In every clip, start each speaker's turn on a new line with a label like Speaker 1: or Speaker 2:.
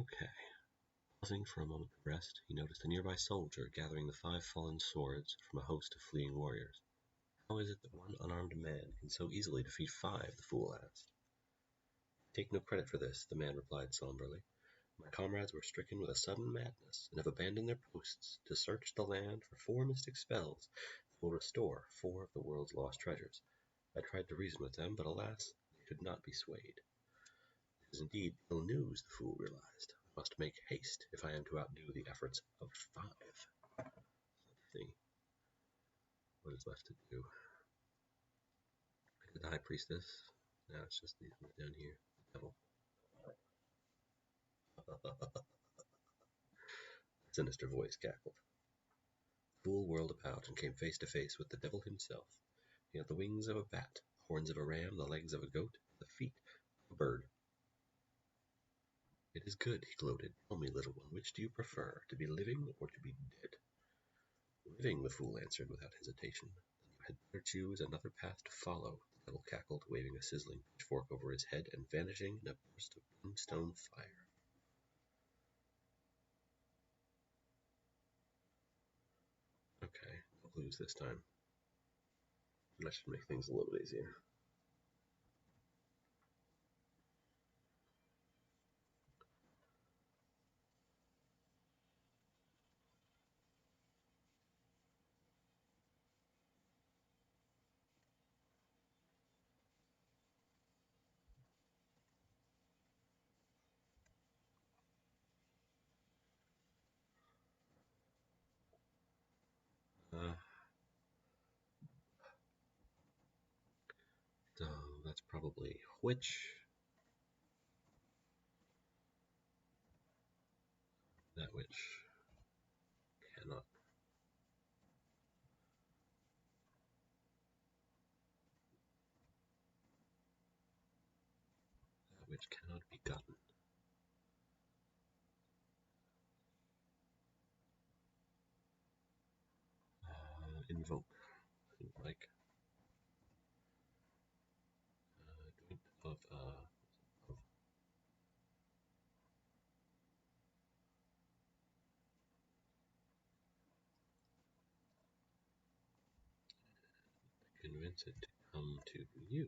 Speaker 1: Okay. Pausing for a moment to rest, he noticed a nearby soldier gathering the 5 fallen swords from a host of fleeing warriors. How is it that one unarmed man can so easily defeat 5? The fool asked. Take no credit for this, the man replied somberly. My comrades were stricken with a sudden madness, and have abandoned their posts to search the land for 4 mystic spells that will restore 4 of the world's lost treasures. I tried to reason with them, but alas, they could not be swayed. It is indeed ill news, the fool realized. I must make haste if I am to outdo the efforts of 5. Let's see what is left to do. I did the High Priestess. Now it's just these ones down here. The devil. A sinister voice cackled. The fool whirled about and came face to face with the devil himself. He had the wings of a bat, the horns of a ram, the legs of a goat, the feet of a bird. It is good, he gloated. Tell me, little one, which do you prefer, to be living or to be dead? Living, the fool answered without hesitation. Then you had better choose another path to follow, the devil cackled, waving a sizzling pitchfork over his head and vanishing in a burst of brimstone fire. Okay, no clues this time. That should make things a little easier. So that's probably which. That which cannot. That which cannot be gotten. Invoke. Like of convince it to come to you.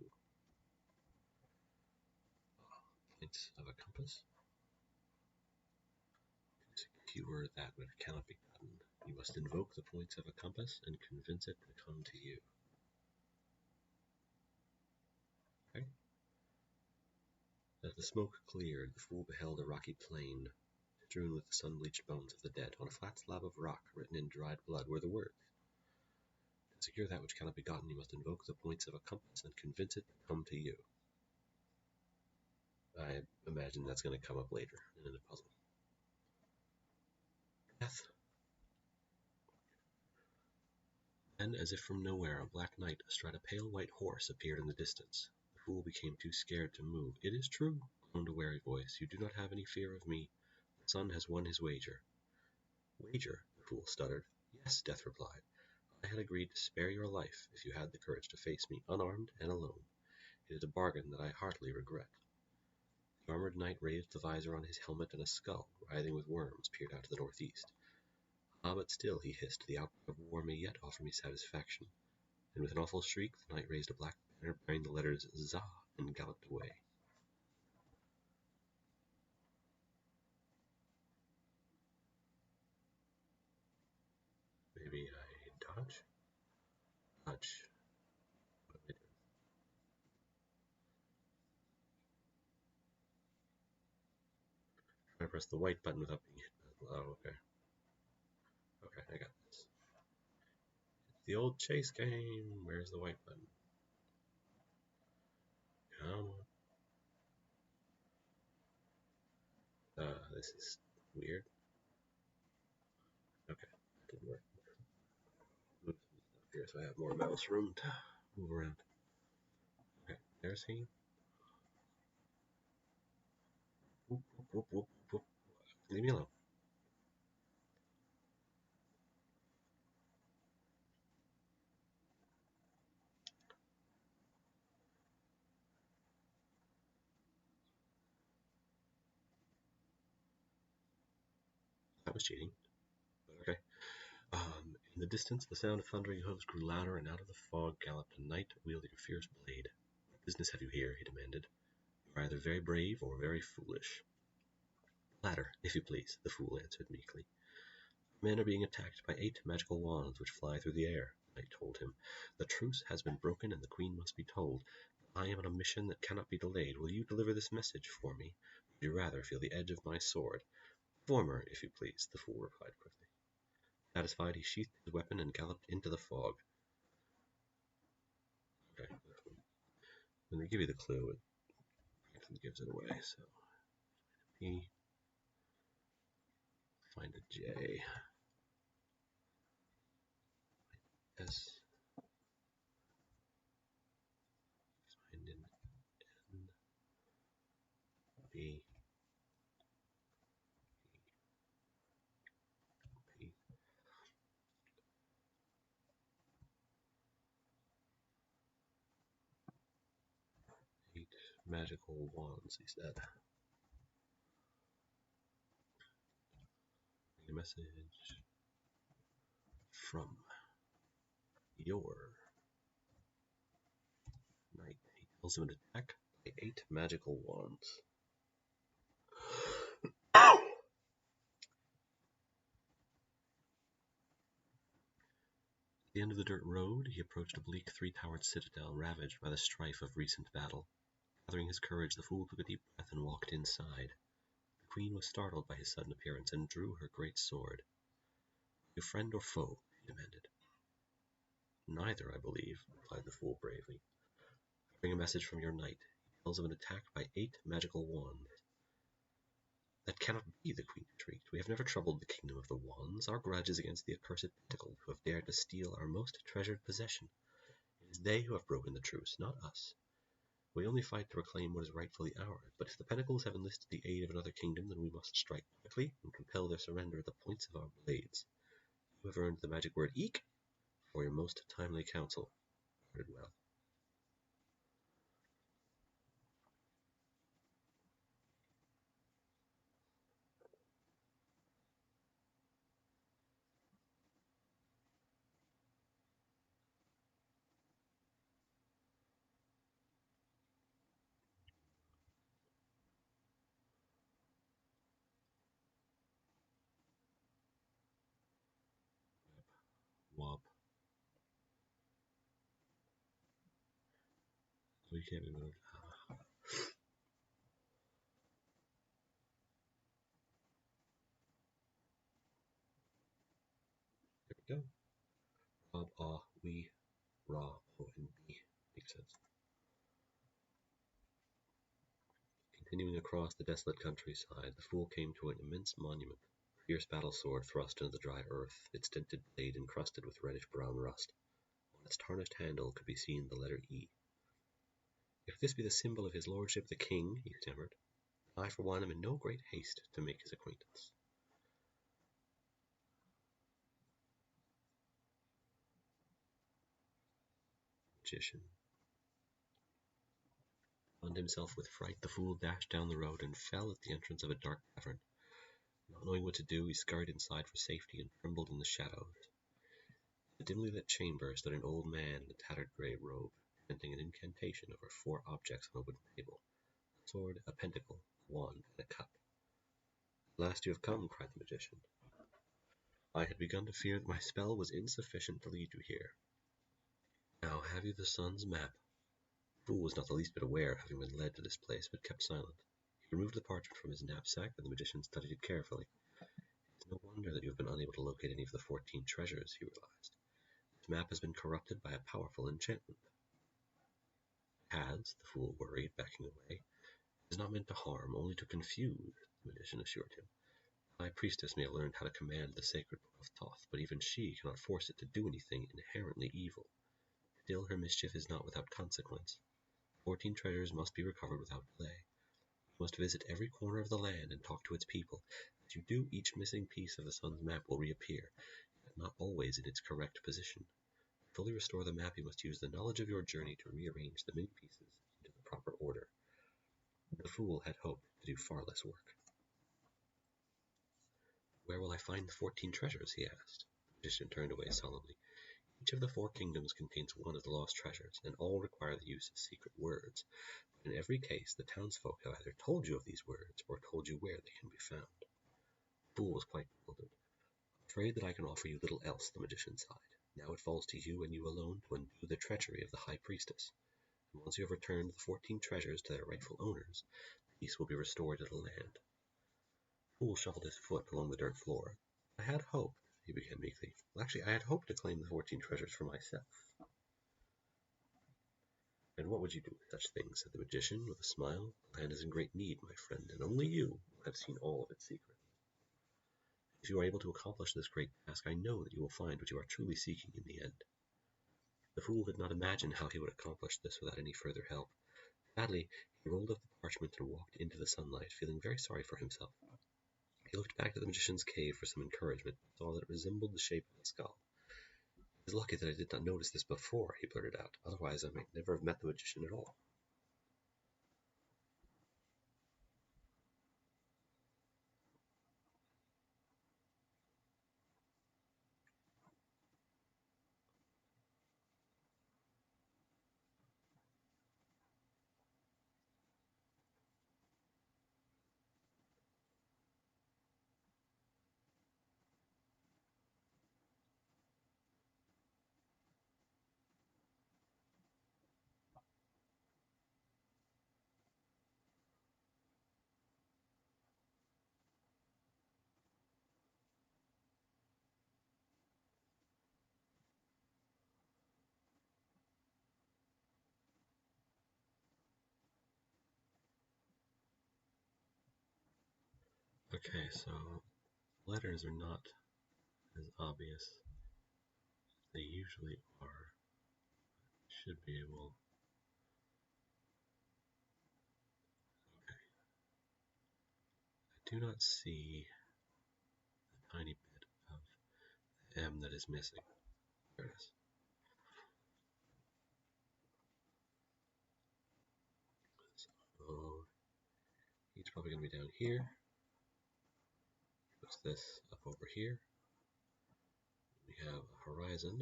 Speaker 1: Points of a compass. To secure that which cannot be gotten, you must invoke the points of a compass and convince it to come to you. Okay. As the smoke cleared, the fool beheld a rocky plain, strewn with the sun-bleached bones of the dead. On a flat slab of rock, written in dried blood, were the words, to secure that which cannot be gotten, you must invoke the points of a compass and convince it to come to you. I imagine that's going to come up later in the puzzle. Death. Then, as if from nowhere, a black knight astride a pale white horse appeared in the distance. The fool became too scared to move. It is true, groaned a wary voice. You do not have any fear of me. The sun has won his wager. Wager? The fool stuttered. Yes, Death replied. I had agreed to spare your life if you had the courage to face me unarmed and alone. It is a bargain that I heartily regret. The armored knight raised the visor on his helmet, and a skull, writhing with worms, peered out to the northeast. Ah, but still, he hissed, the outbreak of war may yet offer me satisfaction. And with an awful shriek, the knight raised a black banner bearing the letters ZA and galloped away. Maybe I dodge? Dodge. What am I doing? Try to press the white button without being hit. Oh, okay. Okay, I got this. It's the old chase game. Where's the white button? Come on. This is weird. Okay, that didn't work. Move some stuff here so I have more mouse room to move around. Okay, there's he. Whoop, whoop, whoop, whoop, whoop. Leave me alone. That was cheating. But okay. In the distance, the sound of thundering hooves grew louder, and out of the fog galloped a knight wielding a fierce blade. "What business have you here?" he demanded. "You are either very brave or very foolish." "The latter, if you please," the fool answered meekly. "Men are being attacked by 8 magical wands which fly through the air," the knight told him. "The truce has been broken, and the queen must be told. I am on a mission that cannot be delayed. Will you deliver this message for me? Would you rather feel the edge of my sword?" "Former, if you please," the fool replied quickly. Satisfied, he sheathed his weapon and galloped into the fog. Okay, when they give you the clue, it practically gives it away. So, P, find a J, S, find an N, B, P, 8 magical wands, he said. A message from your knight. He tells him to attack by 8 magical wands. At the end of the dirt road, he approached a bleak 3-towered citadel ravaged by the strife of recent battle. Gathering his courage, the fool took a deep breath and walked inside. The queen was startled by his sudden appearance and drew her great sword. "Are you friend or foe?" he demanded. "Neither, I believe," replied the fool bravely. "I bring a message from your knight. He tells of an attack by 8 magical wands." "That cannot be," the queen shrieked. "We have never troubled the kingdom of the wands. Our grudge is against the accursed Pentacle, who have dared to steal our most treasured possession. It is they who have broken the truce, not us. We only fight to reclaim what is rightfully ours, but if the Pentacles have enlisted the aid of another kingdom, then we must strike quickly and compel their surrender at the points of our blades. You have earned the magic word 'eek' for your most timely counsel. Guarded well." Wop. So you can't be moved. There we go. Rob, ah, we, ra, o, and b. Makes sense. Continuing across the desolate countryside, the fool came to an immense monument. A fierce battle sword thrust into the dry earth, its dented blade encrusted with reddish-brown rust. On its tarnished handle could be seen the letter E. "If this be the symbol of his lordship the king," he stammered, "I for one am in no great haste to make his acquaintance." Magician. Stunned himself with fright, the fool dashed down the road and fell at the entrance of a dark cavern. Not knowing what to do, he scurried inside for safety and trembled in the shadows. In the dimly lit chamber stood an old man in a tattered grey robe, chanting an incantation over 4 objects on a wooden table: a sword, a pentacle, a wand, and a cup. "At last you have come," cried the magician. "I had begun to fear that my spell was insufficient to lead you here. Now have you the sun's map?" The fool was not the least bit aware of having been led to this place, but kept silent. He removed the parchment from his knapsack, and the magician studied it carefully. "It is no wonder that you have been unable to locate any of the 14 treasures," he realized. "This map has been corrupted by a powerful enchantment." "It has," the fool worried, backing away. "It is not meant to harm, only to confuse," the magician assured him. "My priestess may have learned how to command the sacred book of Thoth, but even she cannot force it to do anything inherently evil. Still, her mischief is not without consequence. 14 treasures must be recovered without delay. You must visit every corner of the land and talk to its people. As you do, each missing piece of the sun's map will reappear, yet not always in its correct position. To fully restore the map, you must use the knowledge of your journey to rearrange the many pieces into the proper order." The fool had hoped to do far less work. Where will I find the 14 treasures? He asked. The magician turned away solemnly. Each of the 4 kingdoms contains one of the lost treasures, and all require the use of secret words. But in every case, the townsfolk have either told you of these words, or told you where they can be found. The fool was quite bewildered. I'm afraid that I can offer you little else, the magician sighed. Now it falls to you and you alone to undo the treachery of the High Priestess. And once you have returned the 14 treasures to their rightful owners, peace will be restored to the land. The fool shuffled his foot along the dirt floor. I had hoped, he began meekly. Well, actually, I had hoped to claim the 14 treasures for myself. And what would you do with such things? Said the magician with a smile. The land is in great need, my friend, and only you have seen all of its secrets. If you are able to accomplish this great task, I know that you will find what you are truly seeking in the end. The fool did not imagine how he would accomplish this without any further help. Sadly, he rolled up the parchment and walked into the sunlight, feeling very sorry for himself. He looked back at the magician's cave for some encouragement, and saw that it resembled the shape of a skull. It was lucky that I did not notice this before, he blurted out. Otherwise, I might never have met the magician at all. Okay, so letters are not as obvious as they usually are. Should be able. Okay. I do not see the tiny bit of the M that is missing. There it is. So he's probably going to be down here. Puts this up over here. We have a horizon.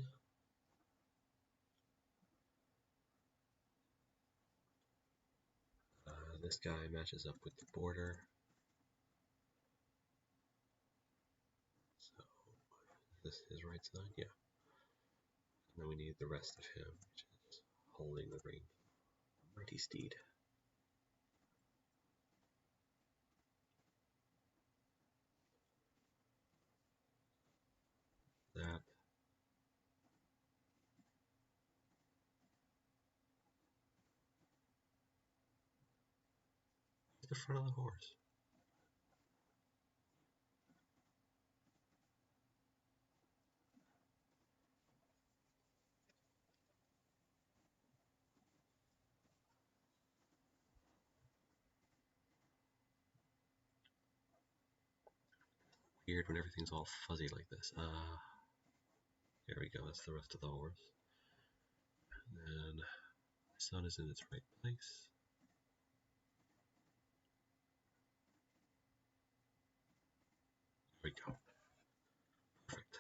Speaker 1: This guy matches up with the border. So this is his right side, yeah. And then we need the rest of him, which is holding the ring. Mighty steed. That. The front of the horse. Weird when everything's all fuzzy like this. There we go, that's the rest of the horse. And then the sun is in its right place. There we go. Perfect.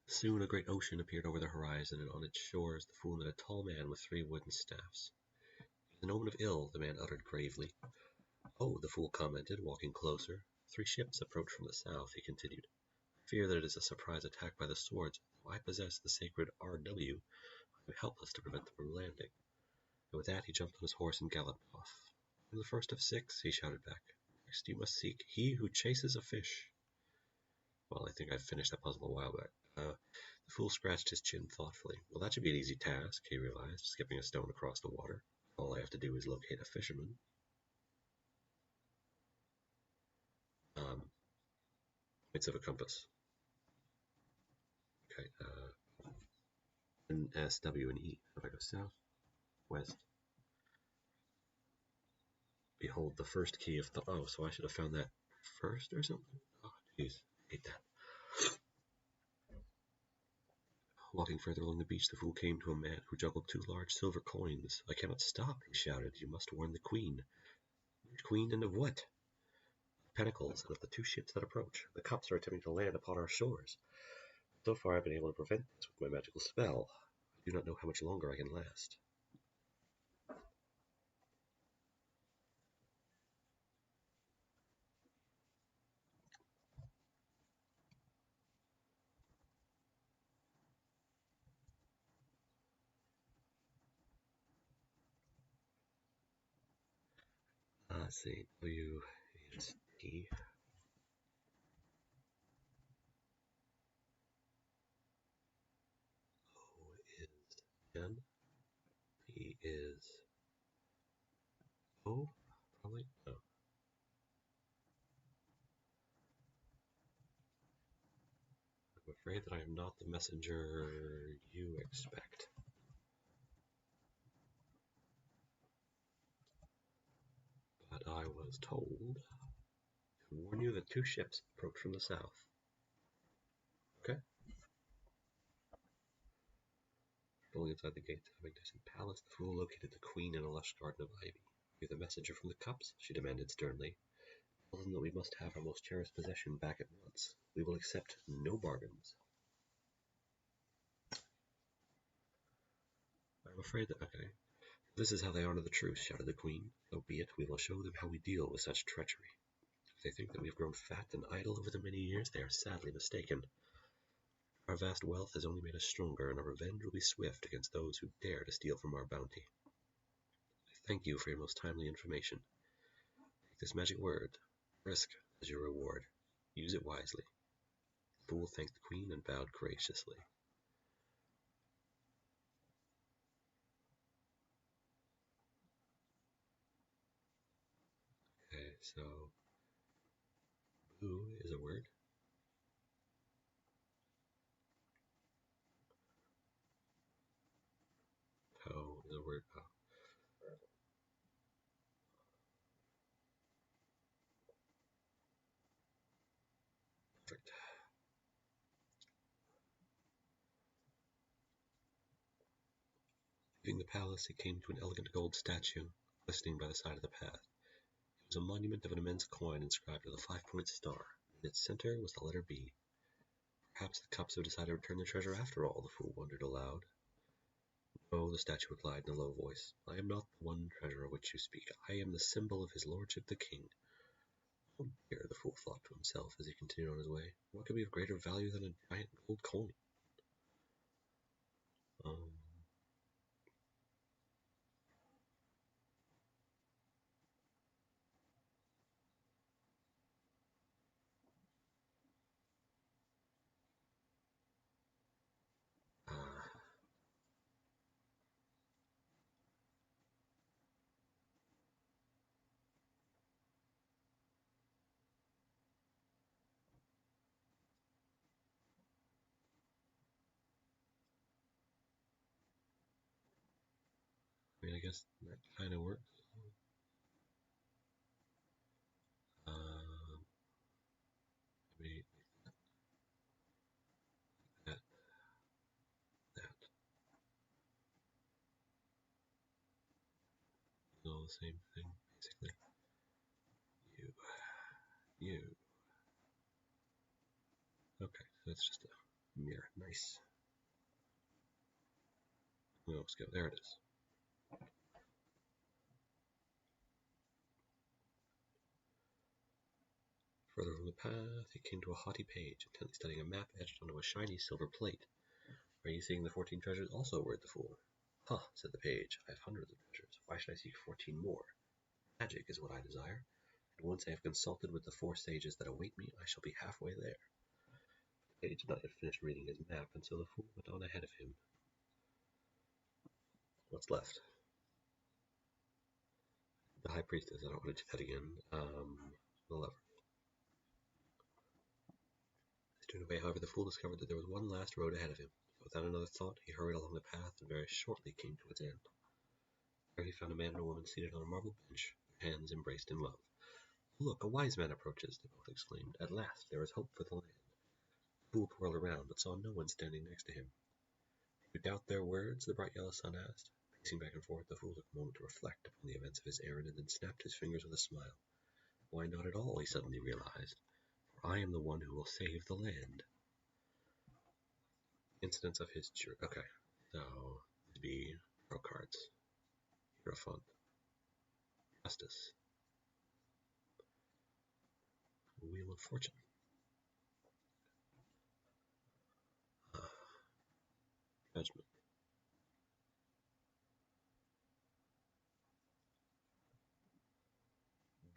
Speaker 1: Soon a great ocean appeared over the horizon, and on its shores the fool met a tall man with 3 wooden staffs. It was an omen of ill, the man uttered gravely. Oh, the fool commented, walking closer. 3 ships approach from the south, he continued. I fear that it is a surprise attack by the swords. Though I possess the sacred RW, I am helpless to prevent them from landing. And with that he jumped on his horse and galloped off. I am the first of 6, he shouted back. Next you must seek he who chases a fish. Well, I think I finished that puzzle a while back. The fool scratched his chin thoughtfully. Well, that should be an easy task, he realized, skipping a stone across the water. All I have to do is locate a fisherman. Points of a compass. Okay, N, S, W, and E. If I go south, west. Behold the first key of the... Oh, so I should have found that first or something? Oh, jeez. I hate that. Walking further along the beach, the fool came to a man who juggled 2 large silver coins. I cannot stop, he shouted. You must warn the queen. Queen, and of what? Pentacles, and of the 2 ships that approach. The cups are attempting to land upon our shores. So far I've been able to prevent this with my magical spell. I do not know how much longer I can last. Let's see. W is T. O is N. P is O. Probably. No. I'm afraid that I am not the messenger you expect. But I was told to warn you that 2 ships approach from the south. Okay? Rolling inside the gates of a magnificent palace, the fool located the queen in a lush garden of ivy. You're the messenger from the cups, she demanded sternly. Tell them that we must have our most cherished possession back at once. We will accept no bargains. I'm afraid that... Okay. This is how they honor the truce, shouted the queen. So be it, we will show them how we deal with such treachery. If they think that we have grown fat and idle over the many years, they are sadly mistaken. Our vast wealth has only made us stronger, and our revenge will be swift against those who dare to steal from our bounty. I thank you for your most timely information. Take this magic word, risk, as your reward. Use it wisely. The fool thanked the queen and bowed graciously. Okay, so boo is a word. Po is a word. Oh. Perfect. Leaving the palace, he came to an elegant gold statue, glistening by the side of the path. It was a monument of an immense coin inscribed with a 5-point star. In its center was the letter B. Perhaps the cups have decided to return their treasure after all, the fool wondered aloud. No, the statue replied in a low voice. I am not the one treasure of which you speak. I am the symbol of his lordship the king. Oh dear, the fool thought to himself as he continued on his way. What could be of greater value than a giant gold coin? I mean, I guess that kind of works. Maybe that, that. It's all the same thing, basically. You. Okay, so it's just a mirror. Nice. Let's go. There it is. Further from the path, he came to a haughty page, intently studying a map etched onto a shiny silver plate. Are you seeing the 14 treasures also, worried the fool? Huh, said the page. I have hundreds of treasures. Why should I seek 14 more? Magic is what I desire, and once I have consulted with the 4 sages that await me, I shall be halfway there. The page had not yet finished reading his map, and so the fool went on ahead of him. What's left? The High Priestess. I don't want to do that again. The Lover. Soon away, however, the fool discovered that there was one last road ahead of him. Without another thought, he hurried along the path and very shortly came to its end. There he found a man and a woman seated on a marble bench, their hands embraced in love. Look, a wise man approaches, they both exclaimed. At last, there is hope for the land. The fool twirled around, but saw no one standing next to him. Do you doubt their words? The bright yellow sun asked. Pacing back and forth, the fool took a moment to reflect upon the events of his errand and then snapped his fingers with a smile. Why not at all, he suddenly realized, for I am the one who will save the land. Incidents of his journey. Okay, so it'd be tarot cards. Hierophant. Justice. Wheel of Fortune. Judgment.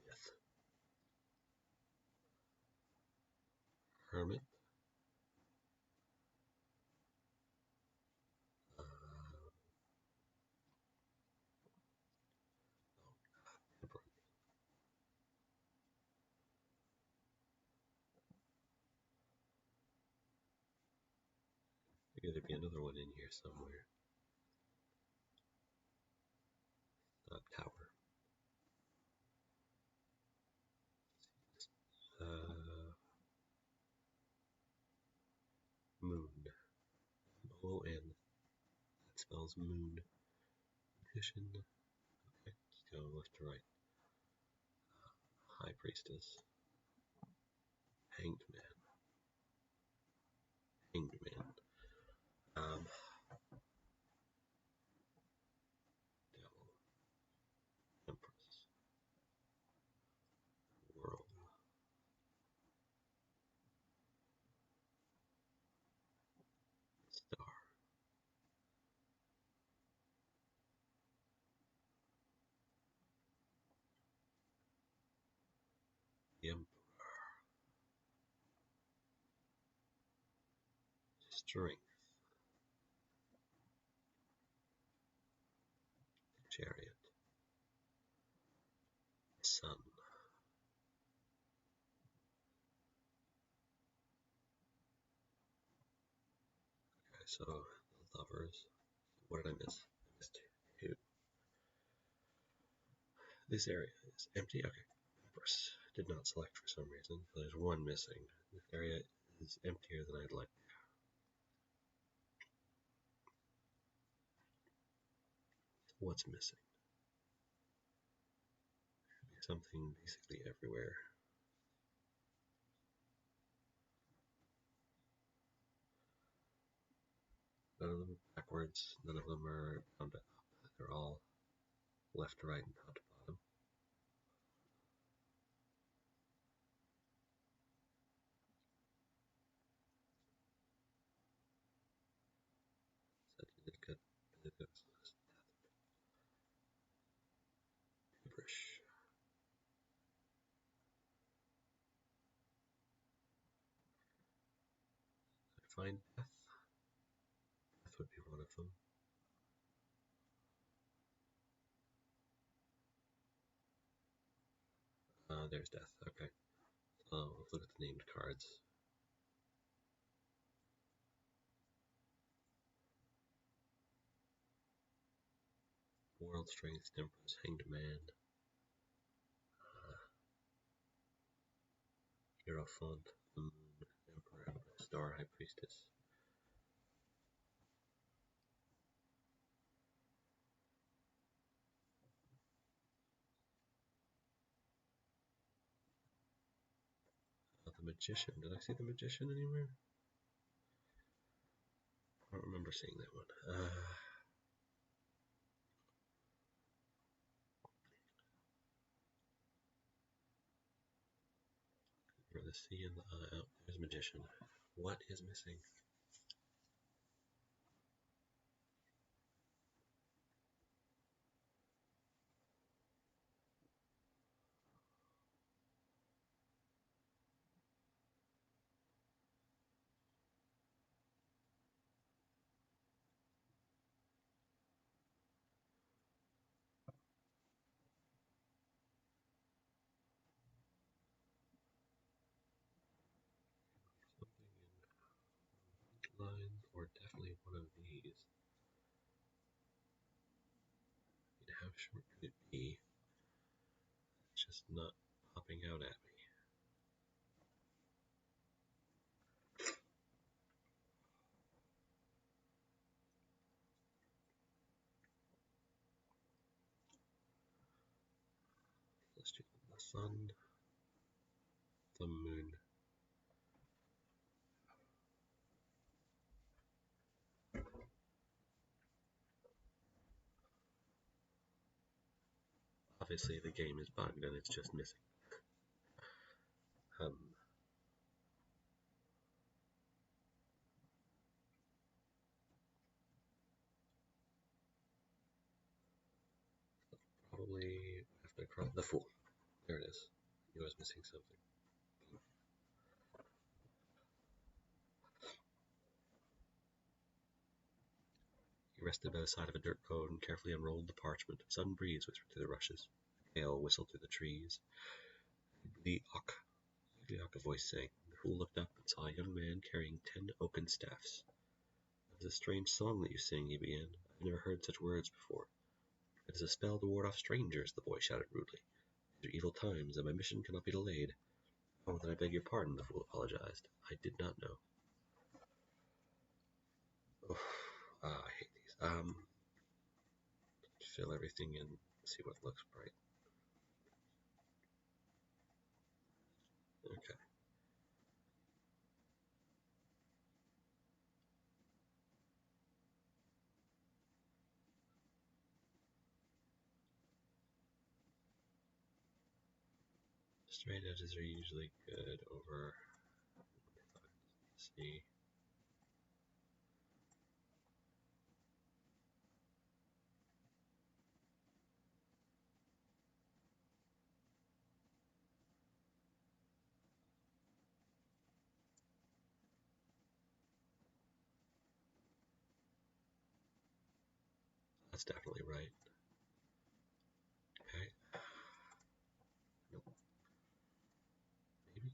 Speaker 1: Death. Hermit. Emperor. Maybe there'd be another one in here somewhere. Tower. Moon. O-N. That spells moon. Magician. Okay, let's go left to right. High Priestess. Hanged Man. Hanged Man. Devil. Empress. World. Star. The Emperor. Strength. Chariot. Sun. Okay, so the Lovers. What did I miss? I missed two. This area is empty. Okay. Empress. Did not select for some reason. So there's one missing. This area is emptier than I'd like. What's missing? Something basically everywhere. None of them are backwards, none of them are down to up. They're all left to right and top to bottom. Gibberish. Find death. Death would be one of them. There's death. Okay. So let's look at the named cards. World Strength, Empress, Hanged Man, Hierophant, the Moon, Emperor, Star, High Priestess. The Magician. Did I see the Magician anywhere? I don't remember seeing that one. For the C and the I. Oh, there's Magician. What is missing? Lines, or definitely one of these. And how short could it be? It's just not popping out at me. The sun, the moon. Obviously the game is bugged and it's just missing. Probably have to cross the Fool. There it is. I was missing something. He rested by the side of a dirt road and carefully unrolled the parchment. A sudden breeze whispered through the rushes. A gale whistled through the trees. Bleak, a voice sang. The fool looked up and saw a young man carrying 10 oaken staffs. "That is a strange song that you sing," he began. "I've never heard such words before." "It is a spell to ward off strangers," the boy shouted rudely. "These are evil times, and my mission cannot be delayed." "Oh, then I beg your pardon," the fool apologized. "I did not know." Oh, I hate these. Fill everything in, see what looks bright. Okay. Straight edges are usually good over. Let's see. That's definitely right. Okay. Nope. Maybe.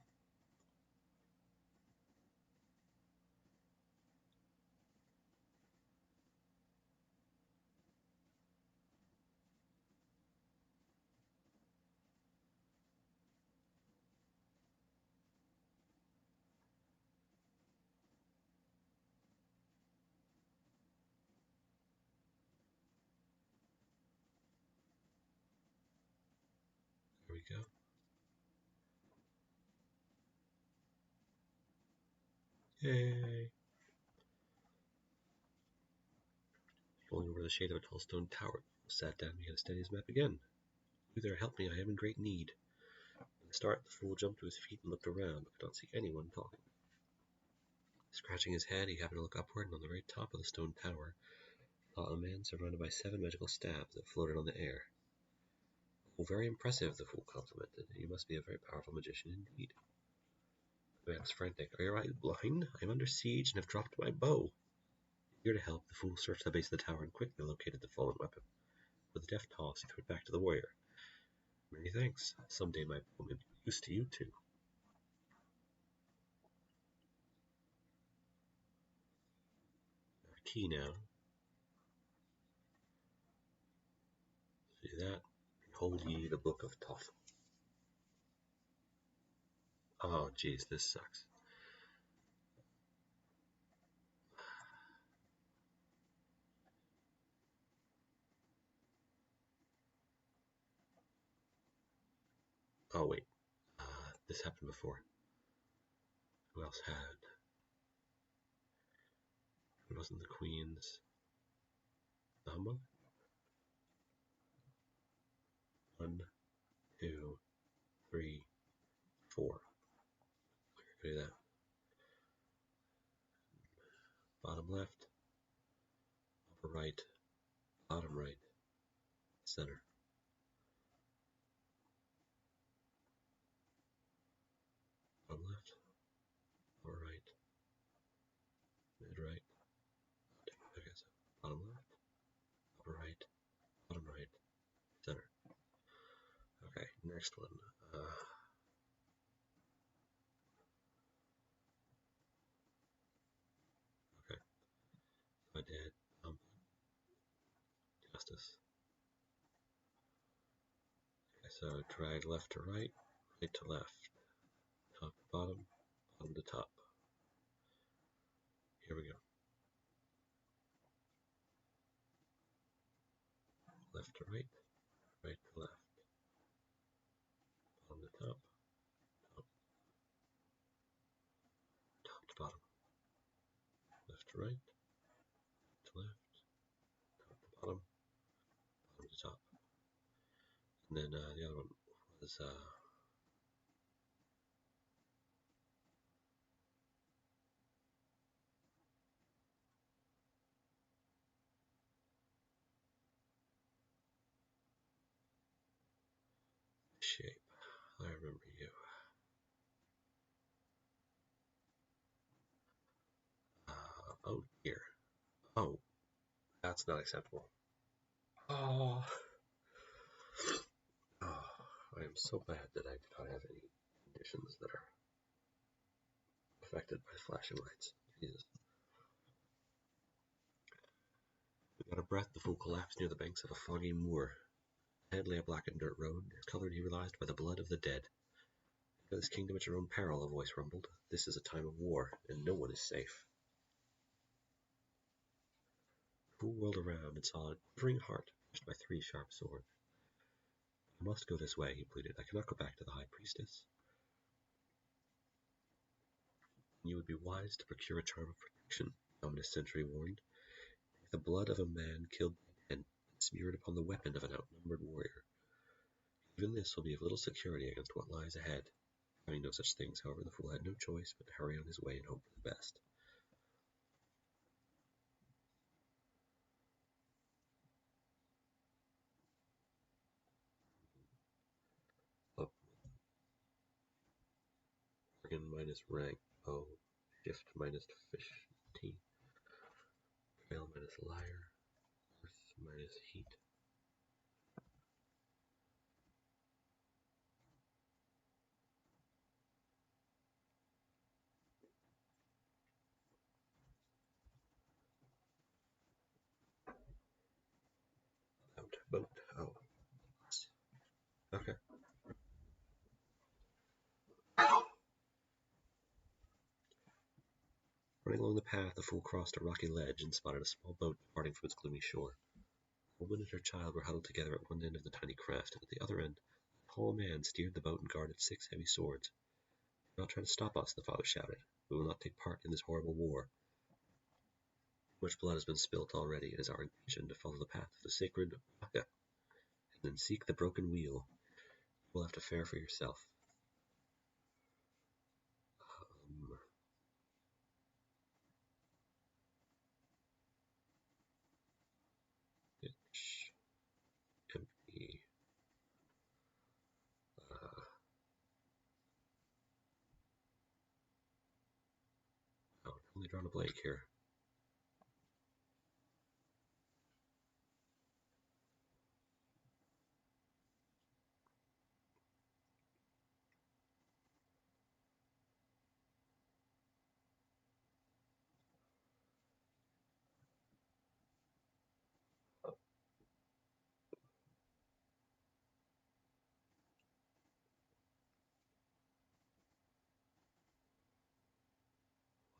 Speaker 1: There we go. Yay! Rolling over the shade of a tall stone tower, sat down and began to study his map again. "You there, help me, I am in great need." At the start, the fool jumped to his feet and looked around, but could not see anyone talking. Scratching his head, he happened to look upward, and on the very top of the stone tower, saw a man surrounded by 7 magical staves that floated on the air. "Oh, very impressive," the fool complimented. "You must be a very powerful magician indeed." The man was frantic. "Are your eyes blind? I am under siege and have dropped my bow." Eager to help, the fool searched the base of the tower and quickly located the fallen weapon. With a deft toss, he threw it back to the warrior. "Many thanks. Someday my bow may be of use to you too." Key now. See that? Behold ye the Book of Thoth. Oh, geez, this sucks. Oh, wait. This happened before. Who else had? It wasn't the Queen's number? 1, 2, 3, 4. I do that. Bottom left, upper right, bottom right, center. Bottom left, upper right, mid right. Okay, so bottom left, upper right, bottom right, center. Okay, next one. Okay, I did justice. Okay, so drag left to right, right to left, top to bottom, bottom to top. Here we go. Left to right, right to left. to right, to left, top to bottom, bottom to top. And then the other one was shape. I remember you. Oh dear. Oh, that's not acceptable. Oh. Oh, I am so bad that I do not have any conditions that are affected by flashing lights. Jesus. Without a breath, the fool collapsed near the banks of a foggy moor. Ahead lay a blackened dirt road, colored, he realized, by the blood of the dead. Enter this kingdom at your own peril, a voice rumbled. This is a time of war, and no one is safe. The fool whirled around and saw a quivering heart crushed by 3 sharp swords. I must go this way, he pleaded. I cannot go back to the High Priestess. You would be wise to procure a charm of protection, the ominous Sentry warned. Take the blood of a man killed by 10 and smear it upon the weapon of an outnumbered warrior. Even this will be of little security against what lies ahead. Having no such things, however, the fool had no choice but to hurry on his way and hope for the best. Up, organ minus rank, O, shift minus fish, T, trail minus lyre, earth minus heat. Out, boat, oh. Okay. Running along the path, the fool crossed a rocky ledge and spotted a small boat departing from its gloomy shore. A woman and her child were huddled together at one end of the tiny craft, and at the other end, a tall man steered the boat and guarded 6 heavy swords. "Do not try to stop us," the father shouted. "We will not take part in this horrible war. Much blood has been spilt already. It is our intention to follow the path of the sacred Waka, and then seek the broken wheel. You will have to fare for yourself." It can be oh, I've only drawn a blank here.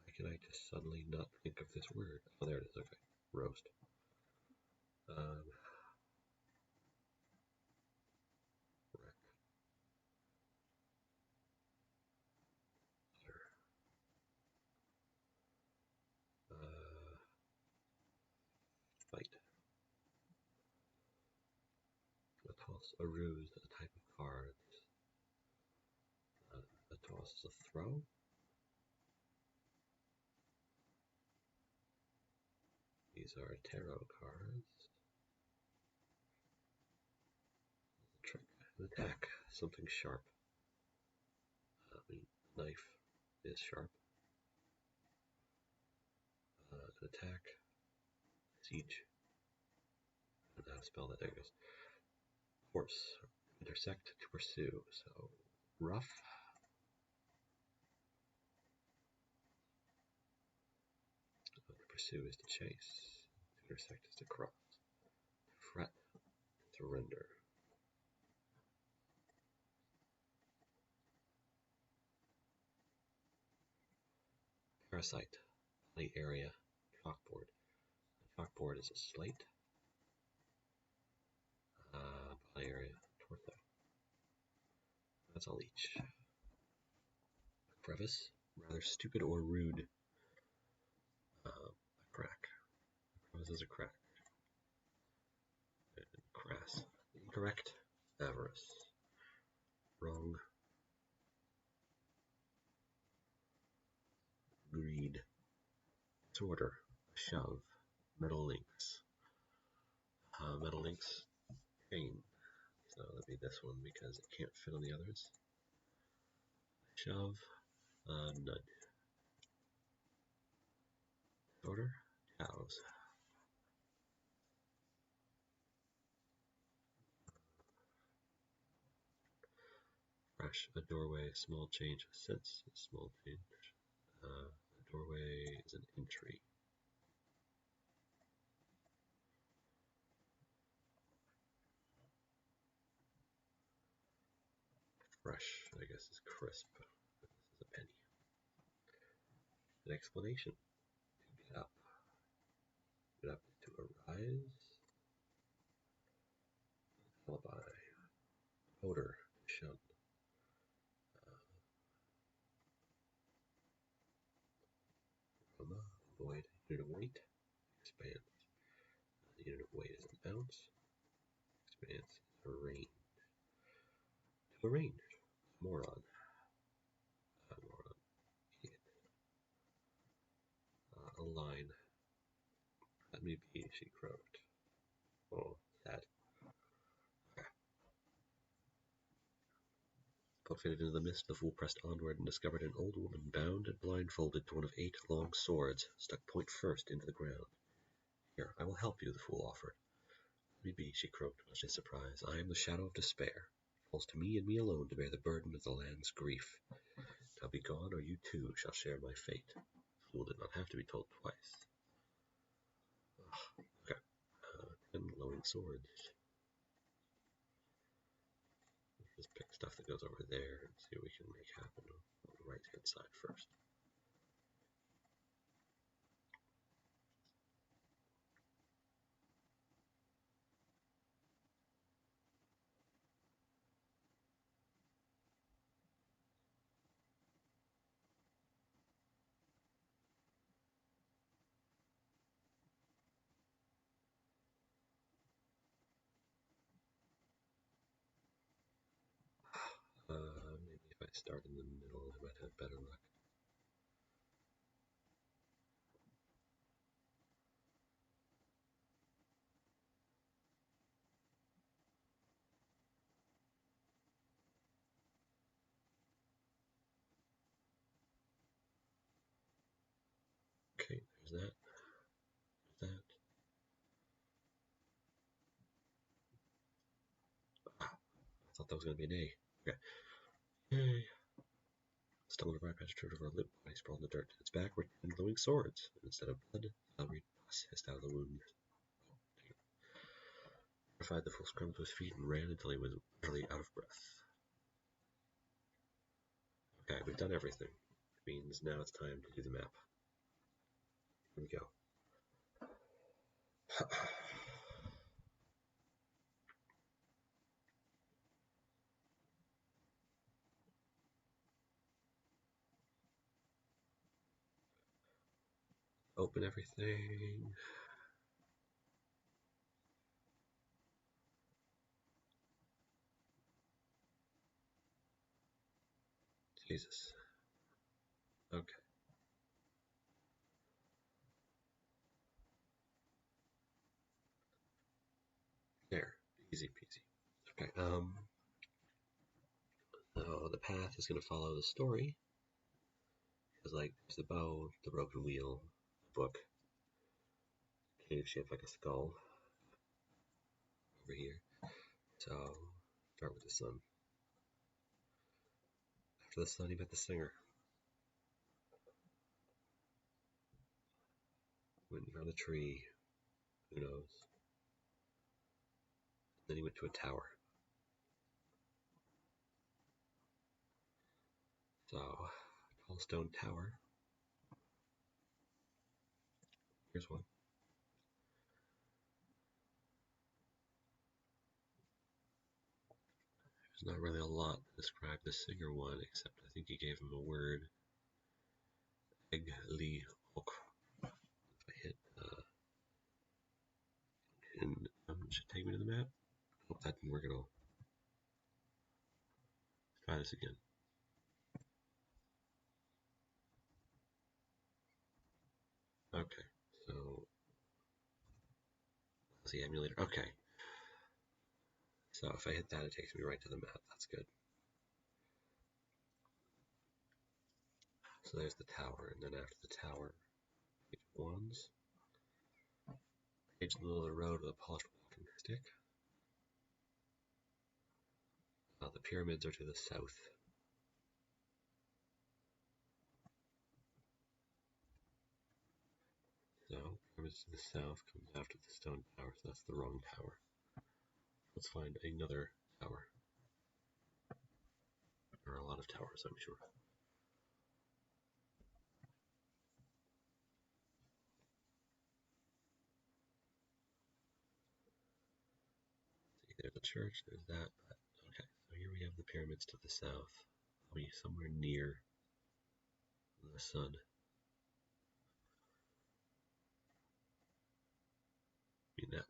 Speaker 1: Why can I just suddenly not think of this word? Oh, there it is. Okay, roast. Wreck. Fight. A toss, a ruse, a type of cards. A toss is a throw. These are tarot cards. Trick. An attack. Something sharp. Knife is sharp. An attack. Siege. I don't know how to spell that. There it goes. Horse. Intersect, to pursue. So rough. To pursue is to chase. To intersect is to cross. To fret. To render. Parasite. Body area. Chalkboard. A chalkboard is a slate. Body area. Torso. That's all each. Crevice. Rather stupid or rude. crack. This is a crack. And crass. Incorrect. Avarice. Wrong. Greed. Disorder. Shove. Metal links. Metal links. Chain. So that'd be this one because it can't fit on the others. Shove. Nudge. Disorder. Cows. Fresh. A doorway. Small change. A sense. A small change. A doorway is an entry. Fresh, I guess, is crisp. This is a penny. An explanation. To get up. Get up to arise. Alibi. Odor. Shun. Aroma. Void. Unit of weight. Expanse. The unit of weight is an ounce. Expanse is a range. To arrange. Moron. Moron. Idiot. A line. Let me be, she croaked. Oh, sad. Okay. Poke faded into the mist, the fool pressed onward and discovered an old woman bound and blindfolded to one of 8 long swords, stuck point first into the ground. Here, I will help you, the fool offered. Let me be, she croaked, much in surprise. I am the shadow of despair. It falls to me and me alone to bear the burden of the land's grief. Now be gone, or you too shall share my fate. The fool did not have to be told twice. Okay. 10 glowing swords. Let's pick stuff that goes over there and see what we can make happen on the right hand side first. Maybe if I start in the middle, I might have better luck. Okay, there's that. There's that. Ah, I thought that was going to be an A. Okay. Yay. Stumbled over, I patched over a lip body sprawled in the dirt. Its back were 10 glowing swords, and instead of blood, salaried pus hissed out of the wound. Terrified, the fool scrambled to his feet and ran until he was utterly out of breath. Okay, we've done everything. It means now it's time to do the map. Here we go. Open everything. Jesus. Okay. There. Easy peasy. Okay. So the path is going to follow the story. Because, like, there's the bow, the broken wheel, the book, cave shaped like a skull over here. So, start with the sun. After the sun, you met the singer. Went around a tree. Who knows? Then he went to a tower. So, tall stone tower. Here's one. There's not really a lot to describe the singer one, except I think he gave him a word. Egg Lee Ok. If I hit should take me to the map. Oh, that didn't work at all. Let's try this again. Okay, so that's the emulator. Okay. So if I hit that, it takes me right to the map. That's good. So there's the tower, and then after the tower, page of wands. Page in the middle of the road with a polished walking stick. The pyramids are to the south. So pyramids to the south comes after the stone tower, so that's the wrong tower. Let's find another tower. There are a lot of towers, I'm sure. See, there's a church, there's that. Okay, so here we have the pyramids to the south. I'll be somewhere near the sun. I mean, that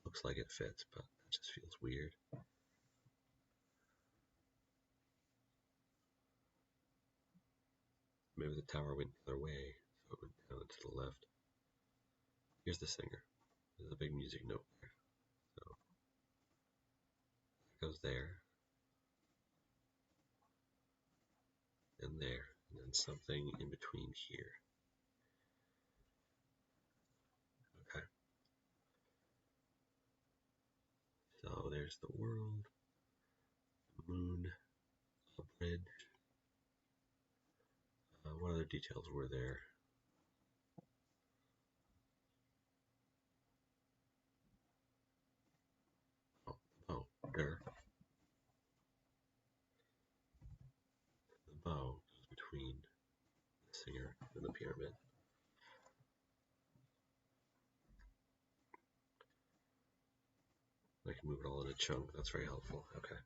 Speaker 1: looks like it fits, but it just feels weird. Maybe the tower went the other way, so it went down to the left. Here's the singer. There's a big music note there. So it goes there, and there, and then something in between here. Okay. So there's the world, the moon, a bridge. What other details were there? Oh, there. The bow goes between the singer and the pyramid. I can move it all in a chunk. That's very helpful. Okay.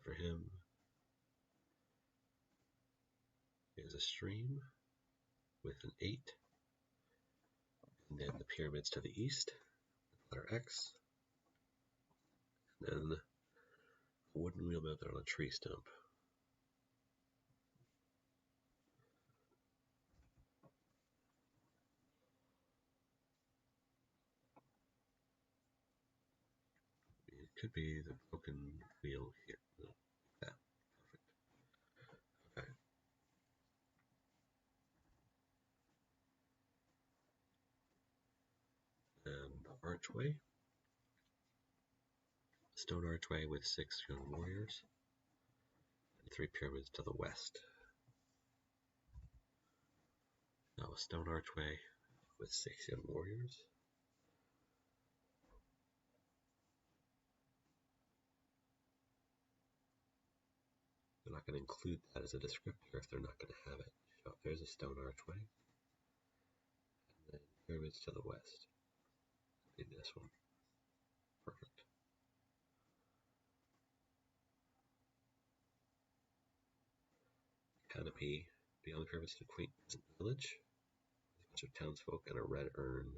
Speaker 1: For him is a stream with an 8, and then the pyramids to the east, letter X, and then a wooden wheel mounted on a tree stump. It could be the broken wheel here. No, that. Perfect. Okay. And the archway. Stone archway with 6 young warriors. And 3 pyramids to the west. Now a stone archway with 6 young warriors. They're not going to include that as a descriptor if they're not going to have it. So there's a stone archway. And then pyramids to the west. In this one. Perfect. Canopy beyond the pyramids to the quaint village. There's a bunch of townsfolk and a red urn.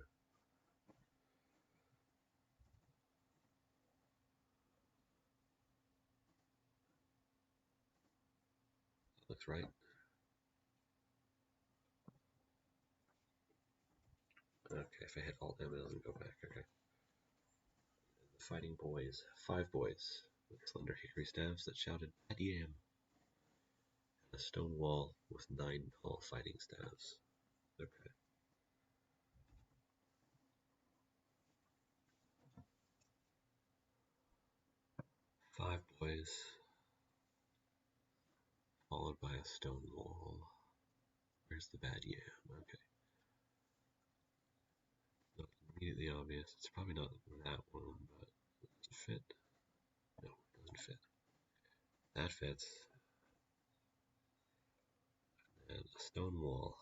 Speaker 1: Looks right. Okay, if I hit Alt M, it doesn't go back. Okay. The fighting boys, 5 boys with slender hickory staffs that shouted "Bad Yam!" and a stone wall with 9 tall fighting staffs. Okay. Five boys, followed by a stone wall. Where's the bad yam? Okay. Not immediately obvious. It's probably not that one, but does it fit? No, it doesn't fit. That fits. And a stone wall.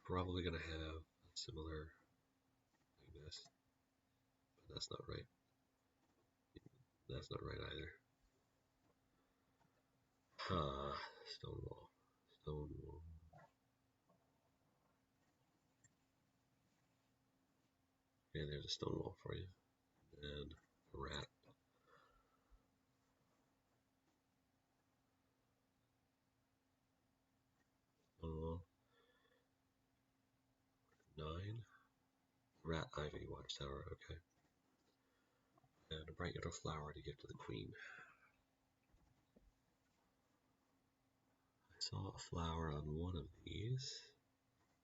Speaker 1: Probably gonna have a similar like this, but that's not right. That's not right either. Stone wall. Stone wall. Okay, there's a stone wall for you. And a rat. Stone wall. 9. Rat ivy watchtower, okay. And a bright yellow flower to give to the queen. I saw a flower on one of these.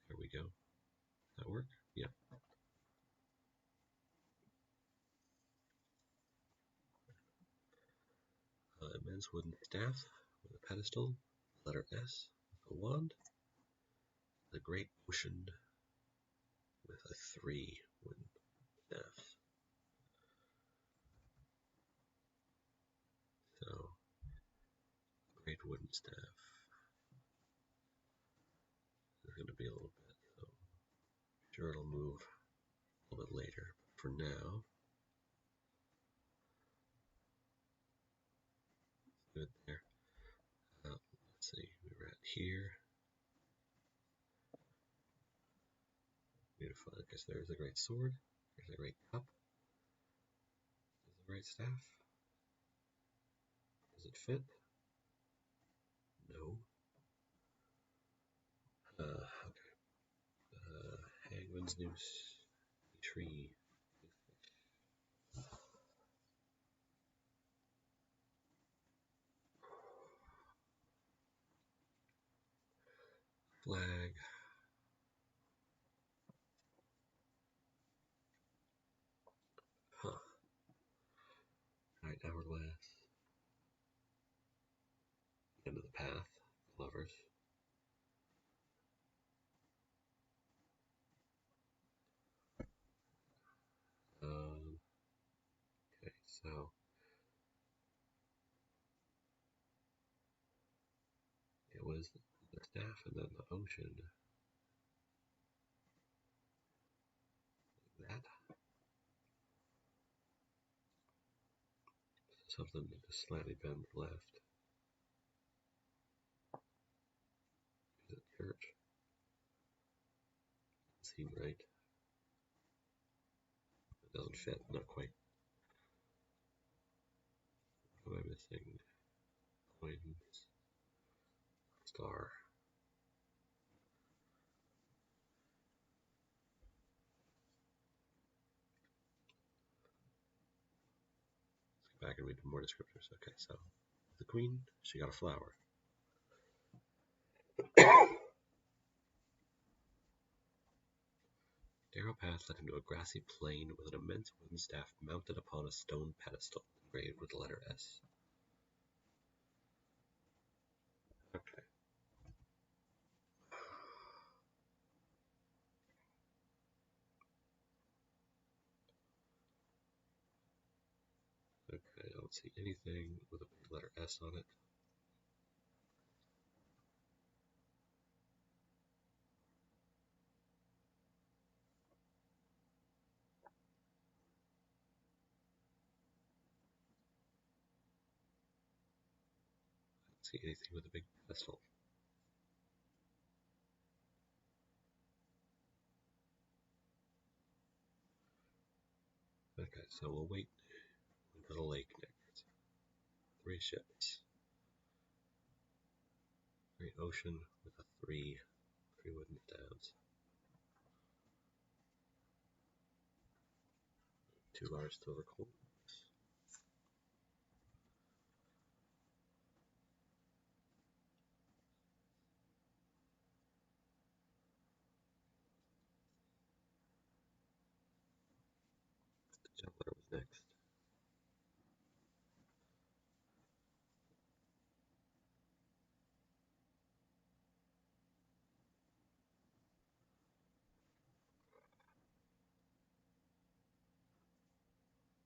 Speaker 1: There we go. Does that work? Yeah. Immense wooden staff with a pedestal, letter S, a wand, the great ocean with a 3 wooden staff. So, great wooden staff. There's going to be a little bit, so I'm sure it'll move a little bit later. But for now, let's do it there. Let's see, we were at here. Beautiful. I guess there's a great sword. There's a great cup. There's a great staff. Does it fit? No. Okay. Hangman's noose. Tree. Flag. Huh. Right, hourglass. End of the path. Lovers. Okay, so it was the staff and then the ocean. That. Something that just slightly bent left. Is it church? Seemed right. It doesn't fit, not quite. What am I missing? Coins. Star. Let's go back and read more descriptors. Okay, so the queen, she got a flower. Narrow path led him to a grassy plain with an immense wooden staff mounted upon a stone pedestal engraved with the letter S. Okay. Okay, I don't see anything with a big letter S on it. I don't see anything with a big pedestal. Okay, so we'll wait until the lake next. 3 ships. Great ocean with a 3 wooden staves. 2 large silver coins. The juggler was next.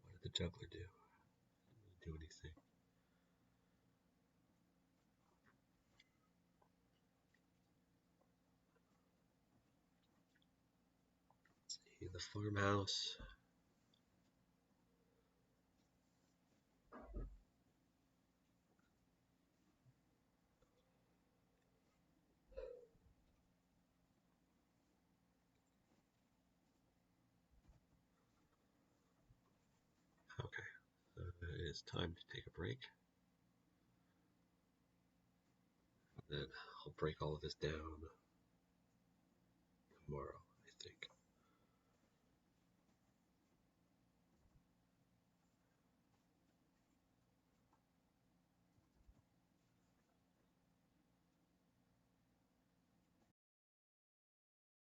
Speaker 1: What did the juggler do? Didn't do anything. Let's see, the farmhouse. is time to take a break. Then I'll break all of this down tomorrow, I think.